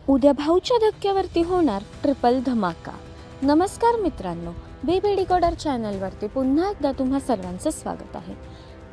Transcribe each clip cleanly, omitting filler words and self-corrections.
उद्या भाऊच्या धक्क्यावरती होणार ट्रिपल धमाका. नमस्कार मित्रांनो, बेबी डिकोडर चॅनलवरती पुन्हा एकदा तुम्हा सर्वांचं स्वागत आहे.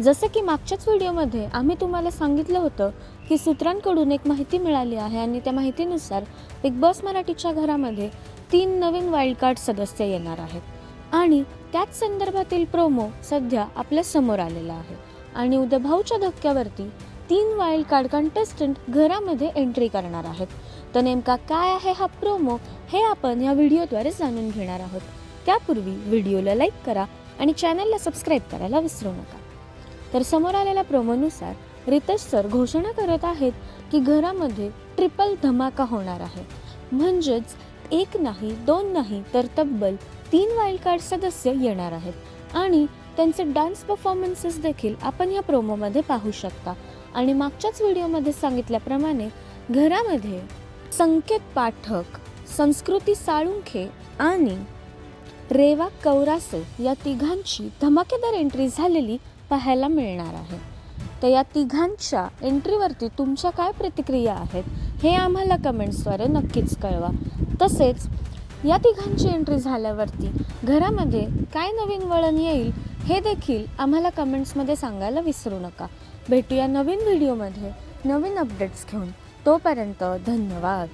जसं की मागच्याच व्हिडिओमध्ये आम्ही तुम्हाला सांगितलं होतं की सूत्रांकडून एक माहिती मिळाली आहे आणि त्या माहितीनुसार बिग बॉस मराठीच्या घरामध्ये 3 नवीन वाईल्ड कार्ड सदस्य येणार आहेत आणि त्याच संदर्भातील प्रोमो सध्या आपल्या समोर आलेला आहे. आणि उद्या भाऊच्या धक्क्यावरती 3 वाईल्ड कार्ड कंटेस्टंट घरामध्ये एंट्री करणार आहेत. तर नेमका काय आहे हा प्रोमो हे आपण या व्हिडिओद्वारे जाणून घेणार आहोत. त्यापूर्वी व्हिडिओला लाईक करा आणि चॅनलला सबस्क्राईब करायला विसरू नका. तर समोर आलेल्या प्रोमोनुसार रितेश सर घोषणा करत आहेत की घरामध्ये ट्रिपल धमाका होणार आहे. म्हणजेच 1 नाही 2 नाही तर तब्बल 3 वाईल्ड कार्ड सदस्य येणार आहेत आणि त्यांचे डान्स परफॉर्मन्सेस देखील आपण या प्रोमोमध्ये पाहू शकता. आणि मागच्याच व्हिडिओमध्ये सांगितल्याप्रमाणे घरामध्ये संकेत पाठक, संस्कृती साळुंखे आणि रेवा कौरासे या तिघांची धमाकेदार एंट्री झालेली पाहायला मिळणार आहे. तर या तिघांच्या एंट्रीवरती तुमच्या काय प्रतिक्रिया आहेत हे आम्हाला कमेंट्सद्वारे नक्कीच कळवा. तसेच या तिघांची एंट्री झाल्यावरती घरामध्ये काय नवीन वळण येईल हे देखील आम्हाला कमेंट्समध्ये सांगायला विसरू नका. भेटूया नवीन व्हिडिओमध्ये नवीन अपडेट्स घेऊन. तोपर्यंत धन्यवाद.